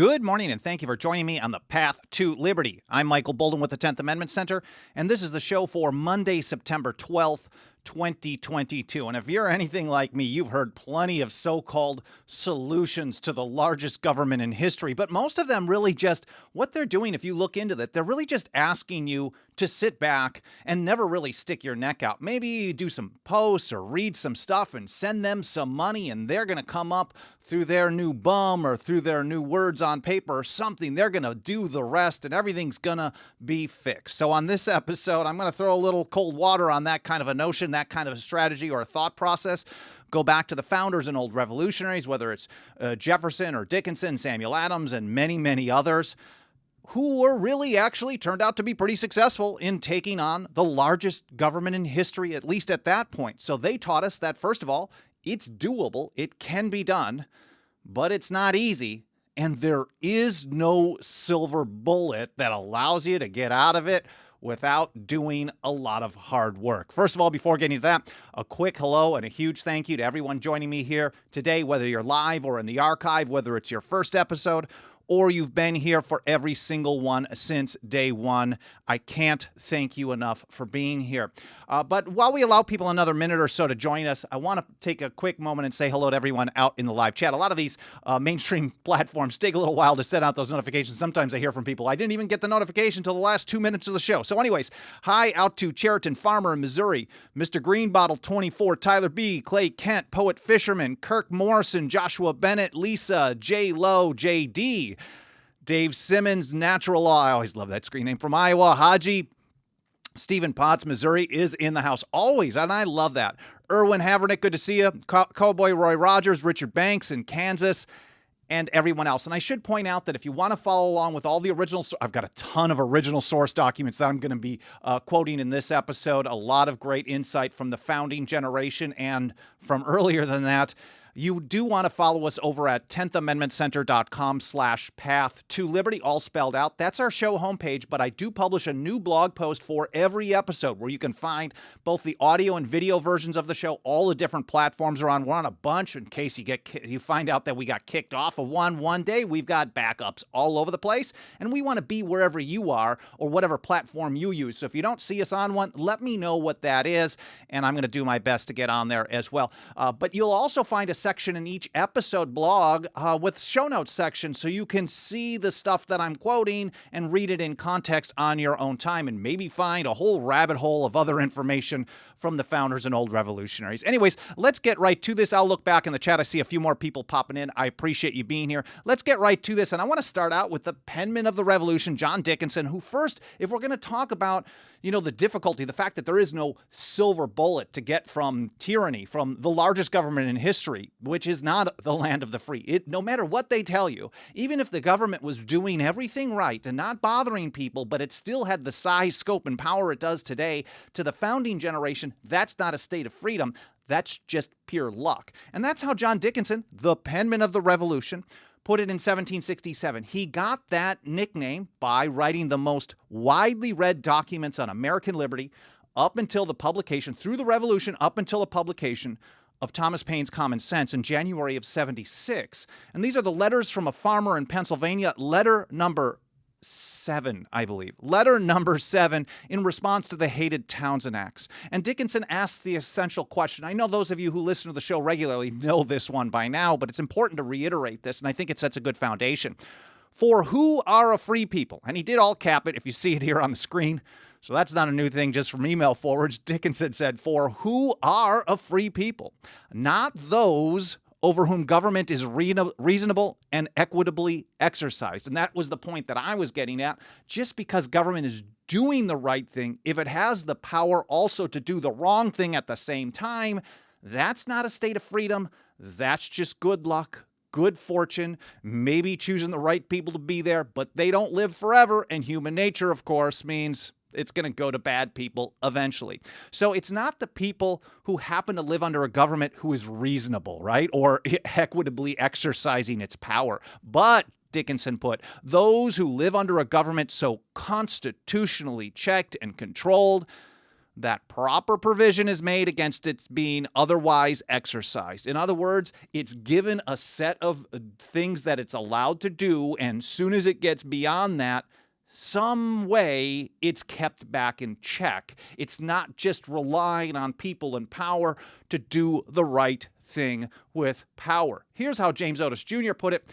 Good morning, and thank you for joining me on the Path to Liberty. I'm Michael Bolden with the 10th Amendment Center, and this is the show for Monday, September 12th, 2022. And if you're anything like me, you've heard plenty of so-called solutions to the largest government in history, but most of them really just, what they're doing, if you look into that, they're really just asking you to sit back and never really stick your neck out. Maybe you do some posts or read some stuff and send them some money, and they're going to come up through their new bum or through their new words on paper or something. They're going to do the rest and everything's going to be fixed. So on this episode, I'm going to throw a little cold water on that kind of a notion, that kind of a strategy or a thought process. Go back to the founders and old revolutionaries, whether it's Jefferson or Dickinson, Samuel Adams, and many, many others, who were really actually turned out to be pretty successful in taking on the largest government in history, at least at that point. So they taught us that, first of all, it's doable, it can be done, but it's not easy, and there is no silver bullet that allows you to get out of it without doing a lot of hard work. First of all, before getting to that, a quick hello and a huge thank you to everyone joining me here today, whether you're live or in the archive, whether it's your first episode or you've been here for every single one since day one. I can't thank you enough for being here. But while we allow people another minute or so to join us, I want to take a quick moment and say hello to everyone out in the live chat. A lot of these mainstream platforms take a little while to send out those notifications. Sometimes I hear from people, I didn't even get the notification until the last 2 minutes of the show. So anyways, hi out to Cheriton Farmer in Missouri, Mr. Greenbottle 24, Tyler B., Clay Kent, Poet Fisherman, Kirk Morrison, Joshua Bennett, Lisa, J. Lowe, J.D., Dave Simmons, Natural Law, I always love that screen name, from Iowa, Haji, Stephen Potts, Missouri, is in the house always, and I love that. Erwin Havernick, good to see you. Cowboy Roy Rogers, Richard Banks in Kansas, and everyone else. And I should point out that if you want to follow along with all the original, I've got a ton of original source documents that I'm going to be quoting in this episode, a lot of great insight from the founding generation and from earlier than that. You do want to follow us over at 10thamendmentcenter.com/path to liberty, all spelled out. That's our show homepage, but I do publish a new blog post for every episode where you can find both the audio and video versions of the show. All the different platforms are on. We're on a bunch in case you find out that we got kicked off of one day. We've got backups all over the place, and we want to be wherever you are or whatever platform you use. So if you don't see us on one, let me know what that is, and I'm going to do my best to get on there as well. But you'll also find a section in each episode blog with show notes section so you can see the stuff that I'm quoting and read it in context on your own time and maybe find a whole rabbit hole of other information from the founders and old revolutionaries. Anyways, let's get right to this. I'll look back in the chat. I see a few more people popping in. I appreciate you being here. Let's get right to this. And I want to start out with the penman of the revolution, John Dickinson, who first, if we're going to talk about, the difficulty, the fact that there is no silver bullet to get from tyranny, from the largest government in history, which is not the land of the free. No matter what they tell you, even if the government was doing everything right and not bothering people, but it still had the size, scope, and power it does today, to the founding generation, that's not a state of freedom. That's just pure luck. And that's how John Dickinson, the penman of the revolution, put it in 1767. He got that nickname by writing the most widely read documents on American liberty up until the publication, through the revolution, up until the publication of Thomas Paine's Common Sense in January of 76. And these are the letters from a farmer in Pennsylvania, letter number 7, I believe. Letter number 7 in response to the hated Townsend Acts. And Dickinson asks the essential question. I know those of you who listen to the show regularly know this one by now, but it's important to reiterate this, and I think it sets a good foundation. For who are a free people? And he did all cap it, if you see it here on the screen. So that's not a new thing just from email forwards. Dickinson said, for who are a free people? Not those over whom government is reasonable and equitably exercised. And that was the point that I was getting at. Just because government is doing the right thing, if it has the power also to do the wrong thing at the same time, that's not a state of freedom. That's just good luck, good fortune, maybe choosing the right people to be there, but they don't live forever. And human nature, of course, means it's going to go to bad people eventually. So it's not the people who happen to live under a government who is reasonable, right? Or equitably exercising its power. But, Dickinson put, those who live under a government so constitutionally checked and controlled that proper provision is made against its being otherwise exercised. In other words, it's given a set of things that it's allowed to do, and soon as it gets beyond that, some way it's kept back in check. It's not just relying on people in power to do the right thing with power. Here's how James Otis Jr. put it.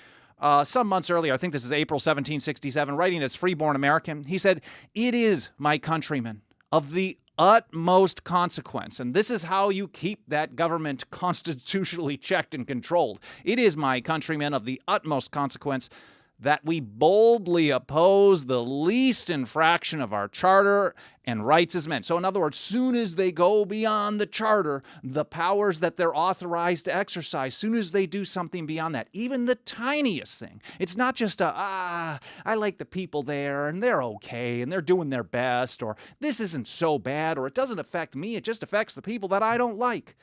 Some months earlier, I think this is April 1767, writing as freeborn American, he said, "It is, my countrymen, of the utmost consequence," and this is how you keep that government constitutionally checked and controlled. "It is, my countrymen, of the utmost consequence that we boldly oppose the least infraction of our charter and rights as men." So in other words, soon as they go beyond the charter, the powers that they're authorized to exercise, soon as they do something beyond that, even the tiniest thing, it's not just I like the people there and they're okay and they're doing their best, or this isn't so bad, or it doesn't affect me, it just affects the people that I don't like.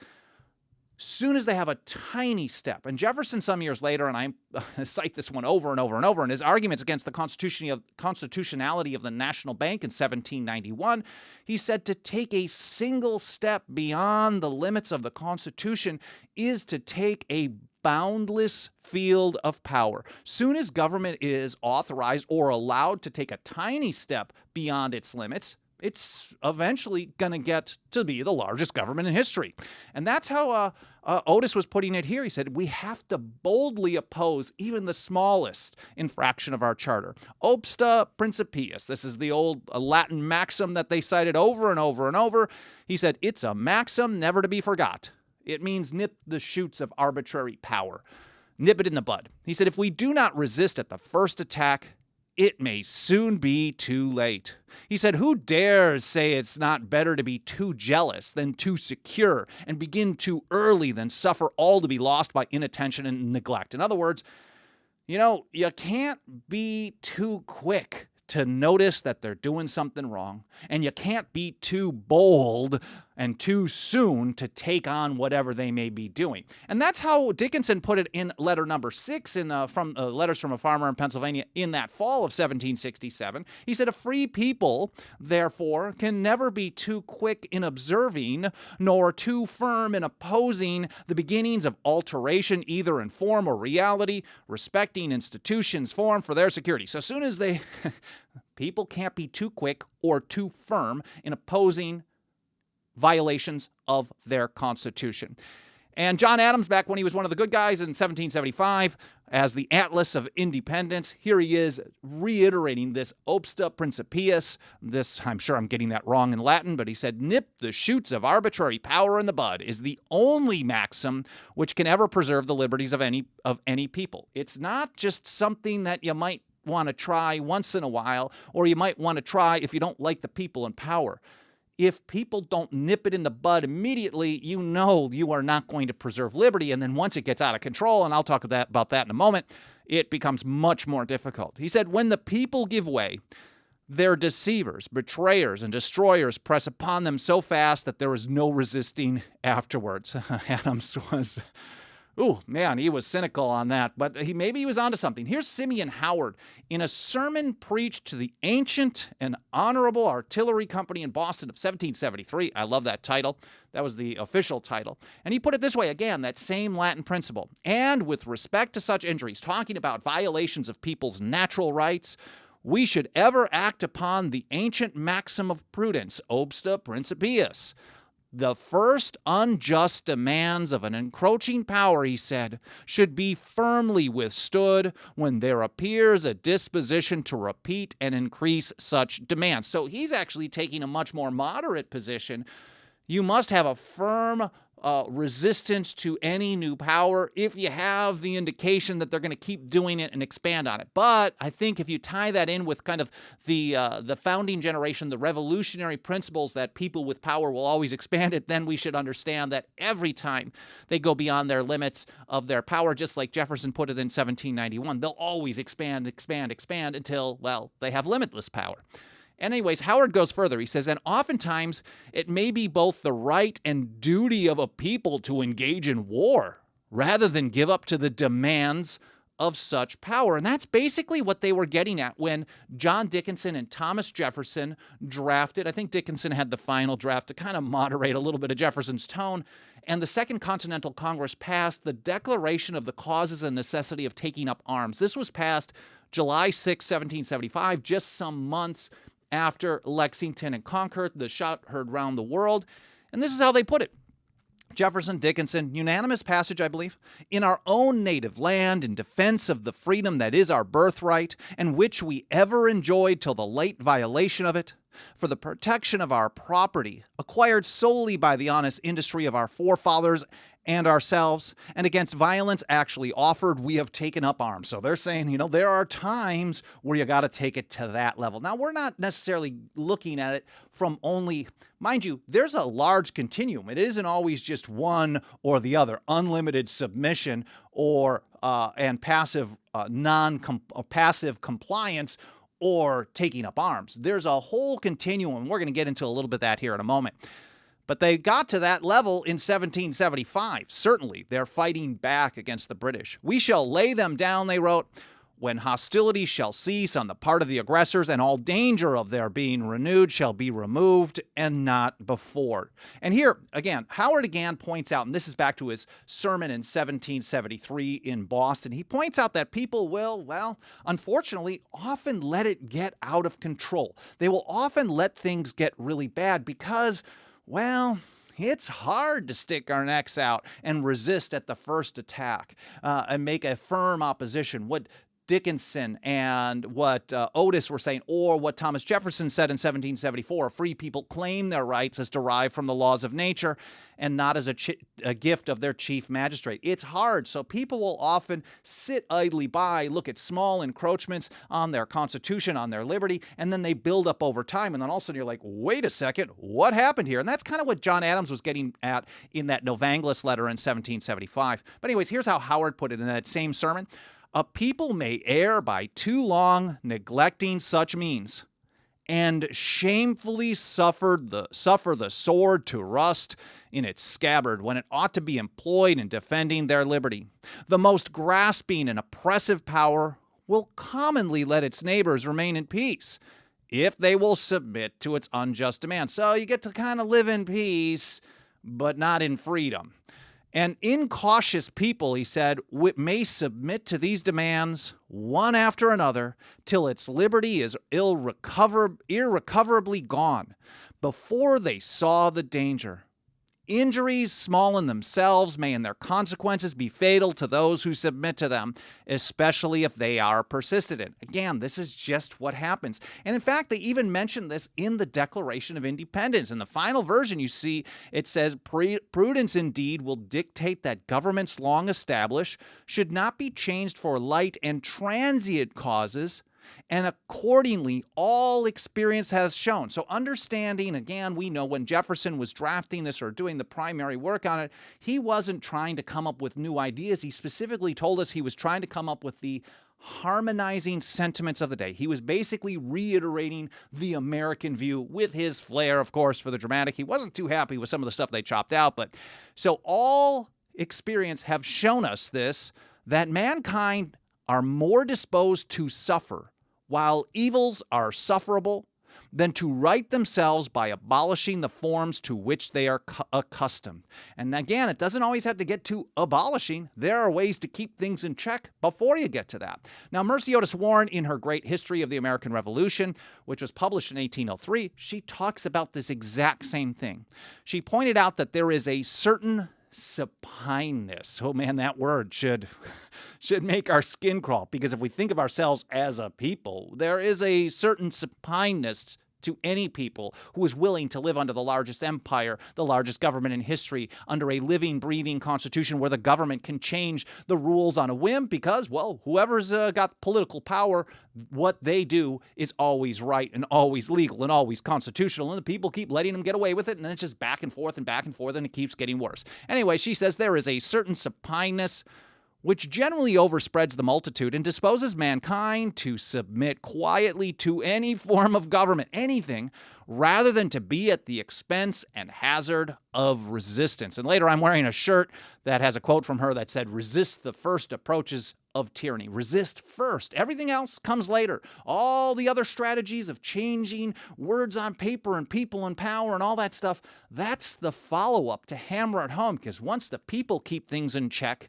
Soon as they have a tiny step, and Jefferson some years later, and I cite this one over and over and over, in his arguments against the constitutionality of the National Bank in 1791, he said to take a single step beyond the limits of the Constitution is to take a boundless field of power. Soon as government is authorized or allowed to take a tiny step beyond its limits, it's eventually going to get to be the largest government in history. And that's how Otis was putting it here. He said, we have to boldly oppose even the smallest infraction of our charter. Obsta principiis. This is the old Latin maxim that they cited over and over and over. He said, it's a maxim never to be forgot. It means nip the shoots of arbitrary power. Nip it in the bud. He said, if we do not resist at the first attack, it may soon be too late. He said, who dares say it's not better to be too jealous than too secure, and begin too early than suffer all to be lost by inattention and neglect? In other words, you can't be too quick to notice that they're doing something wrong, and you can't be too bold and too soon to take on whatever they may be doing. And that's how Dickinson put it in letter number 6 from Letters from a Farmer in Pennsylvania in that fall of 1767. He said, a free people, therefore, can never be too quick in observing, nor too firm in opposing the beginnings of alteration, either in form or reality, respecting institutions formed for their security. So as soon as people can't be too quick or too firm in opposing violations of their Constitution. And John Adams, back when he was one of the good guys in 1775, as the Atlas of Independence, here he is reiterating this obsta principiis. This, I'm sure I'm getting that wrong in Latin, but he said, nip the shoots of arbitrary power in the bud is the only maxim which can ever preserve the liberties of any people. It's not just something that you might want to try once in a while, or you might want to try if you don't like the people in power. If people don't nip it in the bud immediately, you know you are not going to preserve liberty. And then once it gets out of control, and I'll talk about that in a moment, it becomes much more difficult. He said, when the people give way, their deceivers, betrayers, and destroyers press upon them so fast that there is no resisting afterwards. Adams was... Ooh, man, he was cynical on that, but maybe he was onto something. Here's Simeon Howard in a sermon preached to the Ancient and Honorable Artillery Company in Boston of 1773. I love that title. That was the official title. And he put it this way, again, that same Latin principle. And with respect to such injuries, talking about violations of people's natural rights, we should ever act upon the ancient maxim of prudence, obsta principiis. The first unjust demands of an encroaching power, he said, should be firmly withstood when there appears a disposition to repeat and increase such demands. So he's actually taking a much more moderate position. You must have a firm resistance to any new power if you have the indication that they're going to keep doing it and expand on it. But I think if you tie that in with kind of the founding generation, the revolutionary principles that people with power will always expand it, then we should understand that every time they go beyond their limits of their power, just like Jefferson put it in 1791, they'll always expand until, well, they have limitless power. Anyways, Howard goes further. He says, and oftentimes it may be both the right and duty of a people to engage in war rather than give up to the demands of such power. And that's basically what they were getting at when John Dickinson and Thomas Jefferson drafted. I think Dickinson had the final draft to kind of moderate a little bit of Jefferson's tone. And the Second Continental Congress passed the Declaration of the Causes and Necessity of Taking Up Arms. This was passed July 6, 1775, just some months after Lexington and Concord, the shot heard round the world. And this is how they put it. Jefferson, Dickinson, unanimous passage, I believe, in our own native land in defense of the freedom that is our birthright and which we ever enjoyed till the late violation of it, for the protection of our property, acquired solely by the honest industry of our forefathers and ourselves, and against violence actually offered, we have taken up arms. So they're saying, there are times where you got to take it to that level. Now, we're not necessarily looking at it from only, mind you, there's a large continuum. It isn't always just one or the other, unlimited submission or and passive passive compliance or taking up arms. There's a whole continuum. We're going to get into a little bit of that here in a moment. But they got to that level in 1775. Certainly, they're fighting back against the British. We shall lay them down, they wrote, when hostilities shall cease on the part of the aggressors, and all danger of their being renewed shall be removed, and not before. And here, again, Howard again points out, and this is back to his sermon in 1773 in Boston, he points out that people will, well, unfortunately, often let it get out of control. They will often let things get really bad because, well, it's hard to stick our necks out and resist at the first attack and make a firm opposition. What Dickinson and what Otis were saying, or what Thomas Jefferson said in 1774, free people claim their rights as derived from the laws of nature and not as a gift of their chief magistrate. It's hard, so people will often sit idly by, look at small encroachments on their constitution, on their liberty, and then they build up over time, and then all of a sudden you're like, wait a second, what happened here? And that's kind of what John Adams was getting at in that Novanglis letter in 1775. But anyways, here's how Howard put it in that same sermon. A people may err by too long neglecting such means, and shamefully suffer the sword to rust in its scabbard when it ought to be employed in defending their liberty. The most grasping and oppressive power will commonly let its neighbors remain in peace, if they will submit to its unjust demands. So you get to kind of live in peace, but not in freedom. And incautious people, he said, may submit to these demands one after another till its liberty is irrecoverably gone before they saw the danger. Injuries, small in themselves, may in their consequences be fatal to those who submit to them, especially if they are persistent in. Again, this is just what happens. And in fact, they even mention this in the Declaration of Independence. In the final version, you see, it says, prudence indeed will dictate that governments long established should not be changed for light and transient causes, and accordingly, all experience has shown. So understanding, again, we know when Jefferson was drafting this or doing the primary work on it, he wasn't trying to come up with new ideas. He specifically told us he was trying to come up with the harmonizing sentiments of the day. He was basically reiterating the American view with his flair, of course, for the dramatic. He wasn't too happy with some of the stuff they chopped out. But so all experience have shown us this, that mankind are more disposed to suffer while evils are sufferable than to right themselves by abolishing the forms to which they are accustomed. And again, it doesn't always have to get to abolishing. There are ways to keep things in check before you get to that. Now, Mercy Otis Warren, in her great History of the American Revolution, which was published in 1803, she talks about this exact same thing. She pointed out that there is a certain supineness. Oh man, that word should make our skin crawl, because if we think of ourselves as a people, there is a certain supineness to any people who is willing to live under the largest empire, the largest government in history, under a living, breathing constitution where the government can change the rules on a whim because, well, whoever's got political power, what they do is always right and always legal and always constitutional, and the people keep letting them get away with it, and then it's just back and forth, and it keeps getting worse. Anyway, she says there is a certain supineness which generally overspreads the multitude and disposes mankind to submit quietly to any form of government, anything, rather than to be at the expense and hazard of resistance. And later I'm wearing a shirt that has a quote from her that said, resist the first approaches of tyranny. Resist first. Everything else comes later. All the other strategies of changing words on paper and people in power and all that stuff, that's the follow-up to hammer it home, because once the people keep things in check,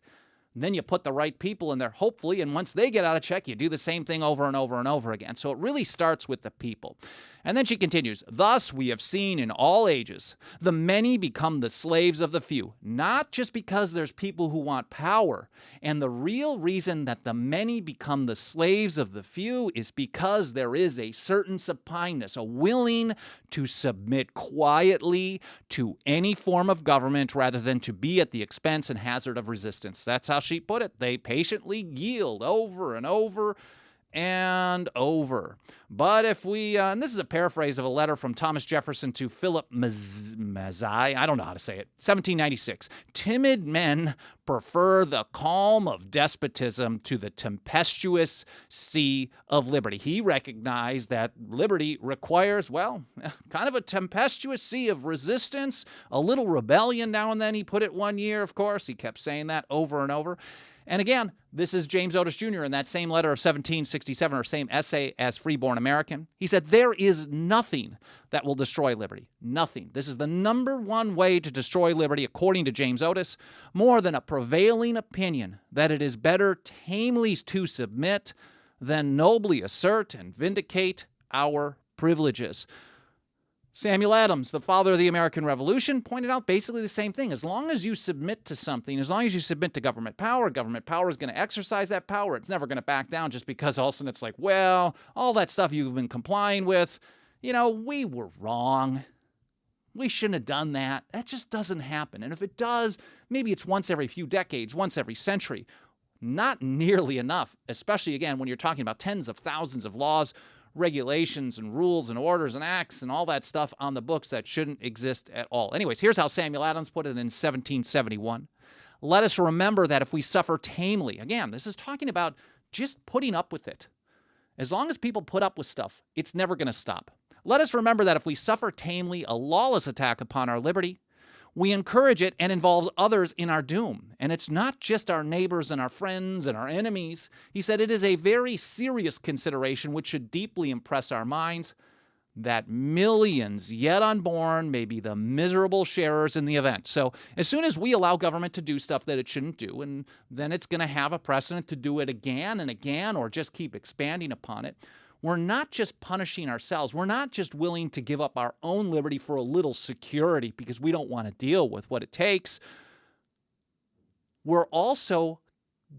then you put the right people in there, hopefully, and once they get out of check, you do the same thing over and over and over again. So it really starts with the people. And then she continues, thus we have seen in all ages, the many become the slaves of the few, not just because there's people who want power. And the real reason that the many become the slaves of the few is because there is a certain supineness, a willing to submit quietly to any form of government rather than to be at the expense and hazard of resistance. That's how she put it. They patiently yield over and over and over. But if we, and this is a paraphrase of a letter from Thomas Jefferson to Philip Mazzei, I don't know how to say it, 1796. Timid men prefer the calm of despotism to the tempestuous sea of liberty. He recognized that liberty requires, well, kind of a tempestuous sea of resistance, a little rebellion now and then. He put it one year, of course. He kept saying that over and over. And again, this is James Otis Jr. in that same letter of 1767, or same essay as Freeborn American. He said, there is nothing that will destroy liberty. Nothing. This is the number one way to destroy liberty, according to James Otis, more than a prevailing opinion that it is better tamely to submit than nobly assert and vindicate our privileges. Samuel Adams, the father of the American Revolution, pointed out basically the same thing. As long as you submit to something, as long as you submit to government power is going to exercise that power. It's never going to back down just because all of a sudden it's like, well, all that stuff you've been complying with, you know, we were wrong. We shouldn't have done that. That just doesn't happen. And if it does, maybe it's once every few decades, once every century. Not nearly enough, especially, again, when you're talking about tens of thousands of laws, regulations and rules and orders and acts and all that stuff on the books that shouldn't exist at all. Anyways, here's how Samuel Adams put it in 1771. Let us remember that if we suffer tamely, again, this is talking about just putting up with it. As long as people put up with stuff, it's never going to stop. Let us remember that if we suffer tamely a lawless attack upon our liberty, we encourage it and involves others in our doom. And it's not just our neighbors and our friends and our enemies. He said it is a very serious consideration which should deeply impress our minds that millions yet unborn may be the miserable sharers in the event. So as soon as we allow government to do stuff that it shouldn't do, and then it's going to have a precedent to do it again and again or just keep expanding upon it, we're not just punishing ourselves. We're not just willing to give up our own liberty for a little security because we don't want to deal with what it takes. We're also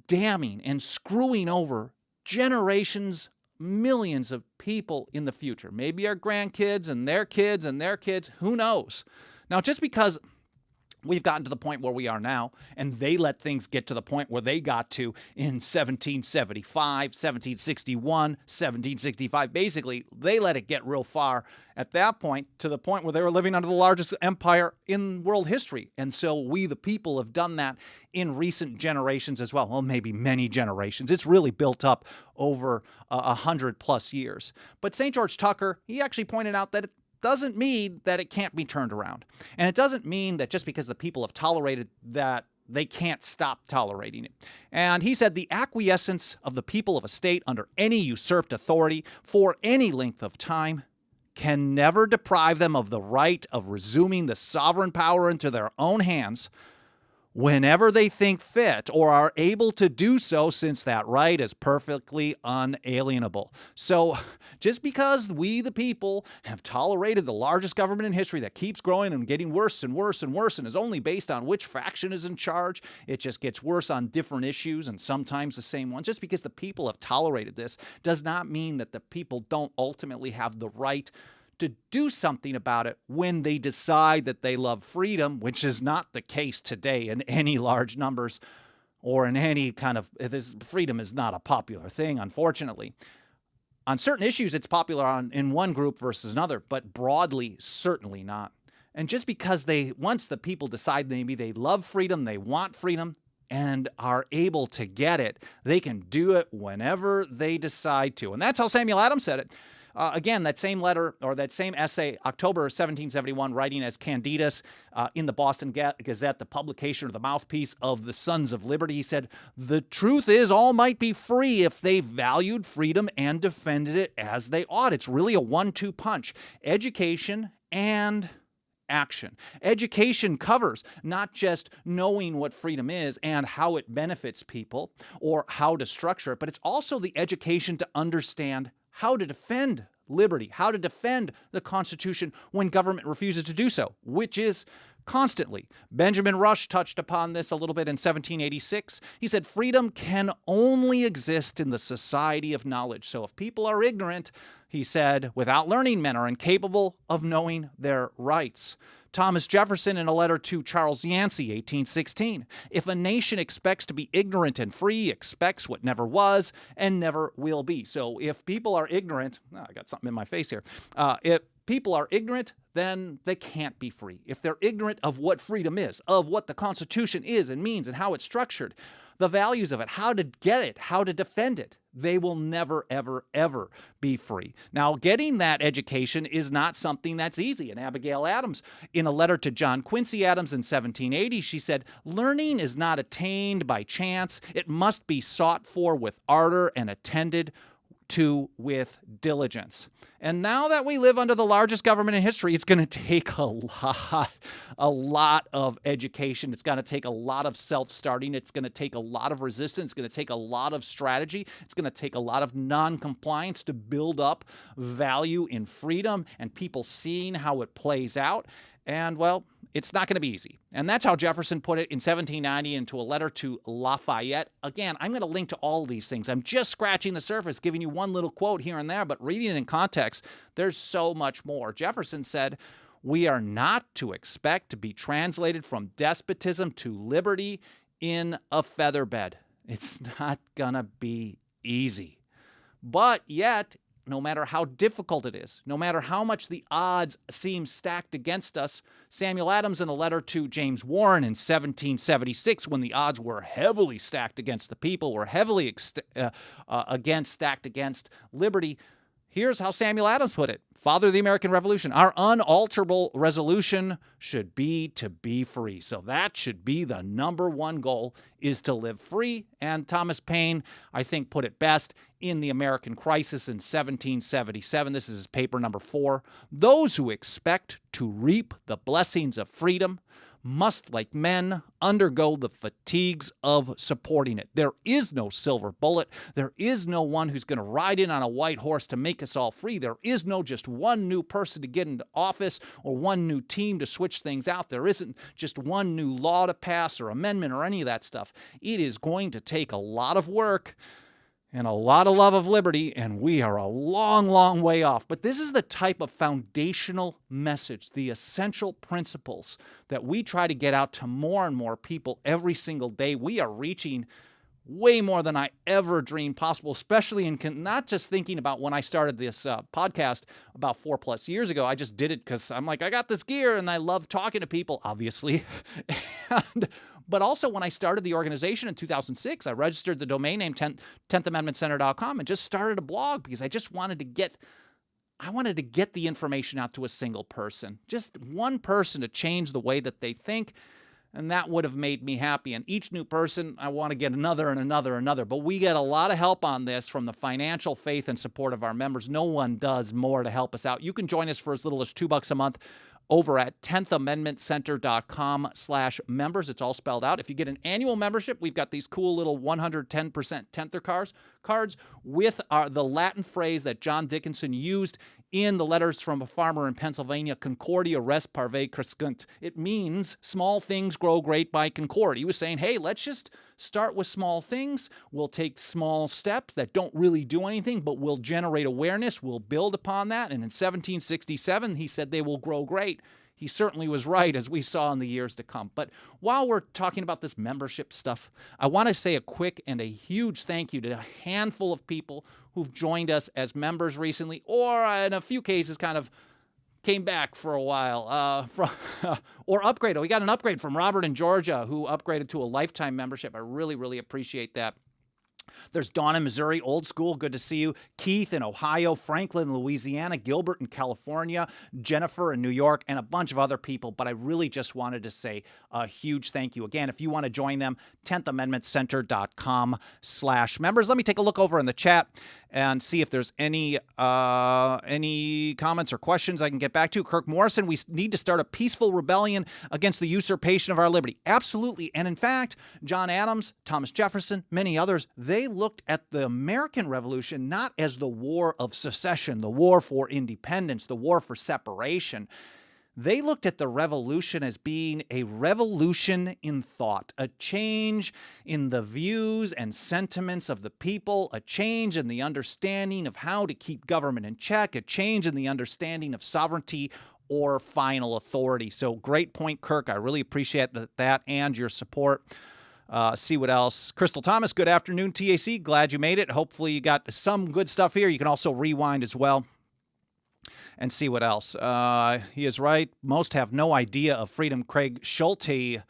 damning and screwing over generations, millions of people in the future. Maybe our grandkids and their kids and their kids. Who knows? Now, just because we've gotten to the point where we are now, and they let things get to the point where they got to in 1775, 1761, 1765. Basically, they let it get real far at that point, to the point where they were living under the largest empire in world history. And so we, the people, have done that in recent generations as well. Well, maybe many generations. It's really built up over 100+ years. But St. George Tucker, he actually pointed out that it doesn't mean that it can't be turned around. And it doesn't mean that just because the people have tolerated that they can't stop tolerating it. And he said the acquiescence of the people of a state under any usurped authority for any length of time can never deprive them of the right of resuming the sovereign power into their own hands whenever they think fit or are able to do so, since that right is perfectly unalienable. So just because we, the people, have tolerated the largest government in history that keeps growing and getting worse and worse and worse and is only based on which faction is in charge, it just gets worse on different issues and sometimes the same ones. Just because the people have tolerated this does not mean that the people don't ultimately have the right to do something about it when they decide that they love freedom, which is not the case today in any large numbers or in any kind of, freedom is not a popular thing, unfortunately. On certain issues, it's popular in one group versus another, but broadly, certainly not. And just because once the people decide maybe they love freedom, they want freedom, and are able to get it, they can do it whenever they decide to. And that's how Samuel Adams said it. Again, that same letter or that same essay, October 1771, writing as Candidus in the Boston Gazette, the publication or the mouthpiece of the Sons of Liberty, he said, "The truth is all might be free if they valued freedom and defended it as they ought." It's really a 1-2 punch. Education and action. Education covers not just knowing what freedom is and how it benefits people or how to structure it, but it's also the education to understand how to defend liberty, how to defend the Constitution when government refuses to do so, which is constantly. Benjamin Rush touched upon this a little bit in 1786. He said, "Freedom can only exist in the society of knowledge." So if people are ignorant, he said, without learning, men are incapable of knowing their rights. Thomas Jefferson, in a letter to Charles Yancey, 1816, "If a nation expects to be ignorant and free, expects what never was and never will be." So if people are ignorant, I got something in my face here. If people are ignorant, then they can't be free. If they're ignorant of what freedom is, of what the Constitution is and means and how it's structured, the values of it, how to get it, how to defend it, they will never, ever, ever be free. Now, getting that education is not something that's easy. And Abigail Adams, in a letter to John Quincy Adams in 1780, she said, "Learning is not attained by chance. It must be sought for with ardor and attended to with diligence." And now that we live under the largest government in history, it's going to take a lot of education. It's going to take a lot of self-starting. It's going to take a lot of resistance. It's going to take a lot of strategy. It's going to take a lot of non-compliance to build up value in freedom and people seeing how it plays out. And, well, it's not going to be easy. And that's how Jefferson put it in 1790 into a letter to Lafayette. Again, I'm going to link to all of these things. I'm just scratching the surface, giving you one little quote here and there, but reading it in context, there's so much more. Jefferson said, "We are not to expect to be translated from despotism to liberty in a feather bed." It's not going to be easy. But yet, no matter how difficult it is, no matter how much the odds seem stacked against us, Samuel Adams, in a letter to James Warren in 1776, when the odds were heavily stacked against the people, were heavily stacked against liberty, here's how Samuel Adams put it. Father of the American Revolution, "Our unalterable resolution should be to be free." So that should be the number one goal, is to live free. And Thomas Paine, I think, put it best in The American Crisis in 1777. This is paper number 4. "Those who expect to reap the blessings of freedom must, like men, undergo the fatigues of supporting it. There is no silver bullet. There is no one who's going to ride in on a white horse to make us all free. There is no just one new person to get into office or one new team to switch things out. There isn't just one new law to pass or amendment or any of that stuff. It is going to take a lot of work and a lot of love of liberty, and we are a long, long way off. But this is the type of foundational message, the essential principles that we try to get out to more and more people every single day. We are reaching way more than I ever dreamed possible, especially in not just thinking about when I started this podcast about 4+ years ago. I just did it because I'm like, I got this gear and I love talking to people, obviously. But also when I started the organization in 2006, I registered the domain name 10thamendmentcenter.com and just started a blog because I just wanted to get the information out to a single person, just one person to change the way that they think. And that would have made me happy. And each new person, I want to get another and another and another. But we get a lot of help on this from the financial faith and support of our members. No one does more to help us out. You can join us for as little as $2 a month over at 10thamendmentcenter.com/members. It's all spelled out. If you get an annual membership, we've got these cool little 110% Tenther cards with the Latin phrase that John Dickinson used in the Letters from a Farmer in Pennsylvania, Concordia res parve crescunt. It means small things grow great by concord. He was saying, hey, let's just start with small things. We'll take small steps that don't really do anything, but will generate awareness. We'll build upon that. And in 1767, he said they will grow great. He certainly was right, as we saw in the years to come. But while we're talking about this membership stuff, I want to say a quick and a huge thank you to a handful of people who've joined us as members recently, or in a few cases kind of came back for a while, or upgraded. We got an upgrade from Robert in Georgia, who upgraded to a lifetime membership. I really, really appreciate that. There's Dawn in Missouri, old school, good to see you. Keith in Ohio, Franklin, Louisiana, Gilbert in California, Jennifer in New York, and a bunch of other people. But I really just wanted to say a huge thank you. Again, if you want to join them, 10thamendmentcenter.com/members. Let me take a look over in the chat and see if there's any comments or questions I can get back to. Kirk Morrison, we need to start a peaceful rebellion against the usurpation of our liberty. Absolutely. And in fact, John Adams, Thomas Jefferson, many others, they looked at the American Revolution not as the war of secession, the war for independence, the war for separation. They looked at the revolution as being a revolution in thought, a change in the views and sentiments of the people, a change in the understanding of how to keep government in check, a change in the understanding of sovereignty or final authority. So great point, Kirk. I really appreciate that and your support. See what else. Crystal Thomas, good afternoon, TAC. Glad you made it. Hopefully you got some good stuff here. You can also rewind as well and see what else. He is right. Most have no idea of freedom. Chris Schulte,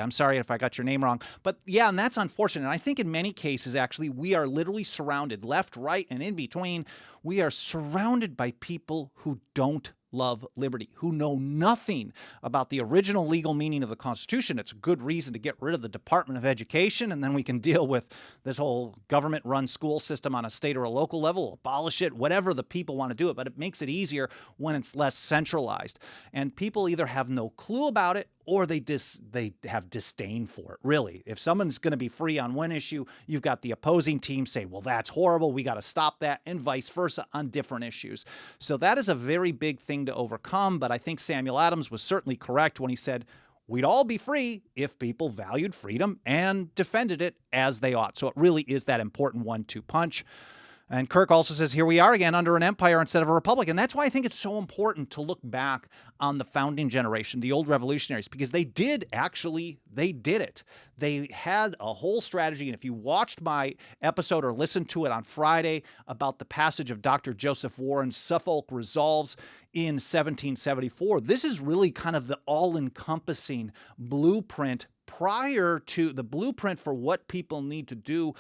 I'm sorry if I got your name wrong. But yeah, and that's unfortunate. And I think in many cases, actually, we are literally surrounded, left, right, and in between. We are surrounded by people who don't love liberty, who know nothing about the original legal meaning of the Constitution. It's a good reason to get rid of the Department of Education, and then we can deal with this whole government-run school system on a state or a local level, abolish it, whatever the people want to do it, but it makes it easier when it's less centralized. And people either have no clue about it or they have disdain for it, really. If someone's going to be free on one issue, you've got the opposing team say, well, that's horrible, we got to stop that, and vice versa on different issues. So that is a very big thing to overcome, but I think Samuel Adams was certainly correct when he said, we'd all be free if people valued freedom and defended it as they ought. So it really is that important 1-2 punch. And Kirk also says, here we are again under an empire instead of a republic. And that's why I think it's so important to look back on the founding generation, the old revolutionaries, because they did it. They had a whole strategy. And if you watched my episode or listened to it on Friday about the passage of Dr. Joseph Warren's Suffolk Resolves in 1774, this is really kind of the all-encompassing blueprint prior to the blueprint for what people need to do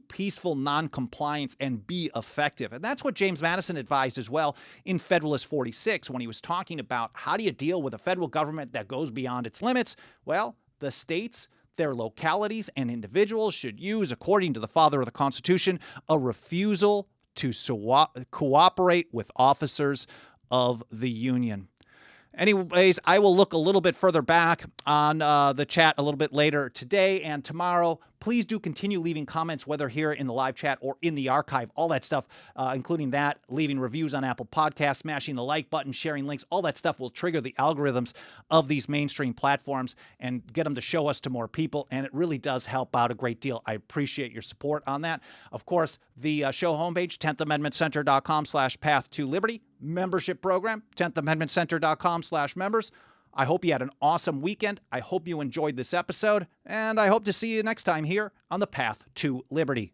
peaceful non-compliance and be effective. And that's what James Madison advised as well in Federalist 46 when he was talking about how do you deal with a federal government that goes beyond its limits? Well, the states, their localities, and individuals should use, according to the father of the Constitution, a refusal to cooperate with officers of the Union. Anyways, I will look a little bit further back on the chat a little bit later today and tomorrow. Please do continue leaving comments, whether here in the live chat or in the archive, all that stuff, including that, leaving reviews on Apple Podcasts, smashing the like button, sharing links, all that stuff will trigger the algorithms of these mainstream platforms and get them to show us to more people, and it really does help out a great deal. I appreciate your support on that. Of course, the show homepage, 10thamendmentcenter.com/path-to-liberty, membership program, 10thamendmentcenter.com/members. I hope you had an awesome weekend. I hope you enjoyed this episode, and I hope to see you next time here on the Path to Liberty.